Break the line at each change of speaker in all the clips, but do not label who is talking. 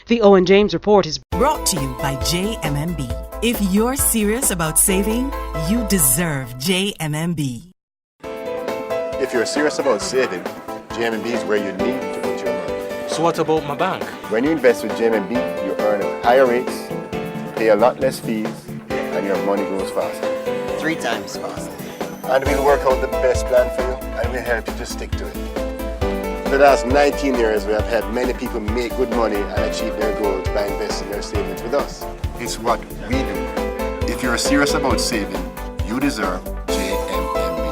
The Owen James Report is
brought to you by JMMB. If you're serious about saving, you deserve JMMB.
If you're serious about saving, JMMB is where you need to put your money.
So what about my bank?
When you invest with JMMB, you earn higher rates, pay a lot less fees, and your money grows faster.
3 times faster.
And we'll work out the best plan for you, and we'll help you to stick to it. For the last 19 years, we have had many people make good money and achieve their goals by investing their savings with us. It's what we do. If you're serious about saving, you deserve JMMB.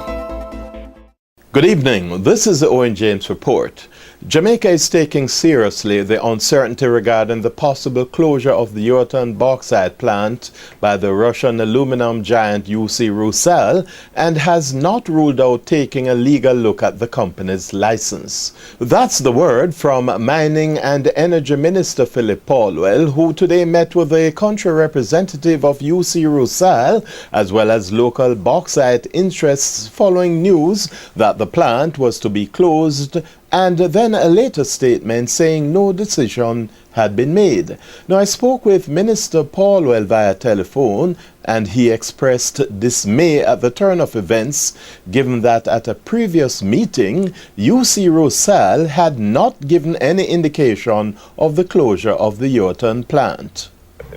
Good evening. This is the Owen James Report. Jamaica is taking seriously the uncertainty regarding the possible closure of the Yorton bauxite plant by the Russian aluminum giant Rusal and has not ruled out taking a legal look at the company's license. That's the word from Mining and Energy Minister Philip Paulwell, who today met with a country representative of Rusal as well as local bauxite interests following news that the plant was to be closed, and then a later statement saying no decision had been made. Now, I spoke with Minister Paulwell via telephone, and he expressed dismay at the turn of events, given that at a previous meeting, Rusal had not given any indication of the closure of the Yorton plant.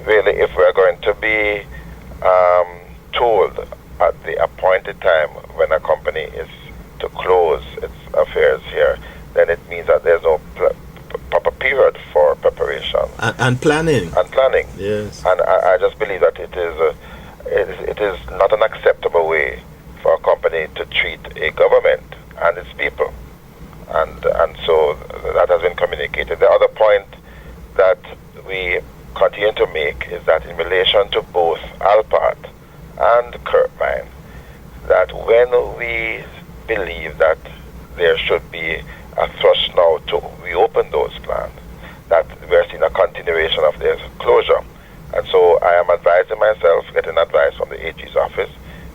Really, if we're going to be told at the appointed time when a company is to close its affairs here, then it means that there's no proper period for preparation
and planning.
Yes. And I just believe that it is not an acceptable way for a company to treat a government and its people, and so that has been communicated. The other point that we continue to make is that in relation to both Alpart and Kirkmine, that when we believe that there should be a thrust now to reopen those plants, that we're seeing a continuation of their closure. And so I am advising myself, getting advice from the AG's office,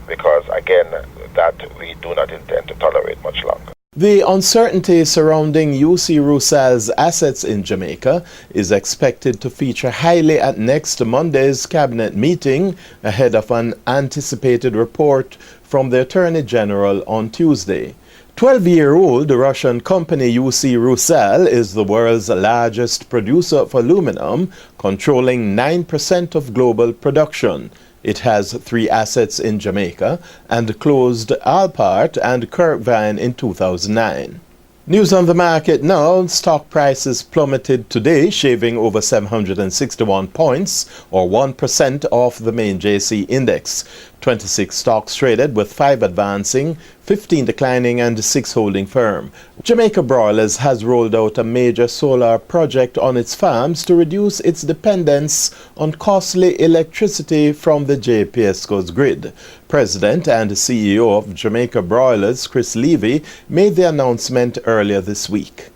because again, that we do not intend to tolerate much longer.
The uncertainty surrounding Rusal's assets in Jamaica is expected to feature highly at next Monday's cabinet meeting ahead of an anticipated report from the Attorney General on Tuesday. 12-year-old Russian company Rusal is the world's largest producer of aluminum, controlling 9% of global production. It has 3 assets in Jamaica and closed Alpart and Kirkvine in 2009. News on the market now. Stock prices plummeted today, shaving over 761 points or 1% off the main JC index. 26 stocks traded, with 5 advancing, 15 declining and 6 holding firm. Jamaica Broilers has rolled out a major solar project on its farms to reduce its dependence on costly electricity from the JPSCO's grid. President and CEO of Jamaica Broilers, Chris Levy, made the announcement earlier this week.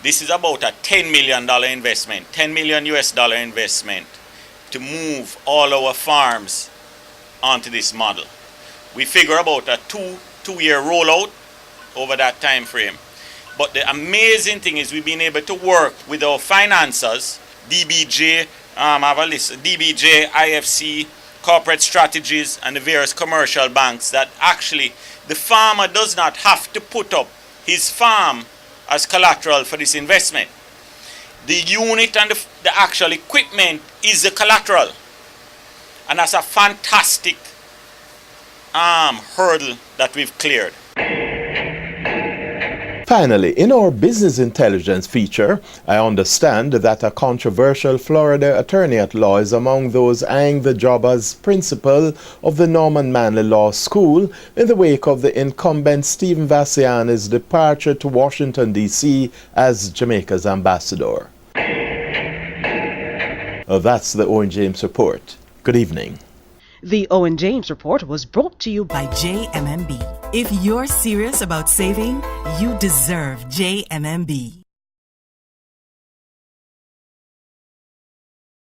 This is about a $10 million investment, $10 million US dollar investment to move all our farms onto this model. We figure about a two-year rollout over that time frame. But the amazing thing is we've been able to work with our financiers, DBJ, I have a list, DBJ, IFC, Corporate Strategies, and the various commercial banks, that actually the farmer does not have to put up his farm as collateral for this investment. The unit and the actual equipment is the collateral. And that's a fantastic hurdle that we've cleared.
Finally, in our business intelligence feature, I understand that a controversial Florida attorney-at-law is among those eyeing the job as principal of the Norman Manley Law School in the wake of the incumbent Stephen Vassiani's departure to Washington, D.C. as Jamaica's ambassador. That's the Owen James Report. Good evening.
The Owen James Report was brought to you
by JMMB. If you're serious about saving, you deserve JMMB.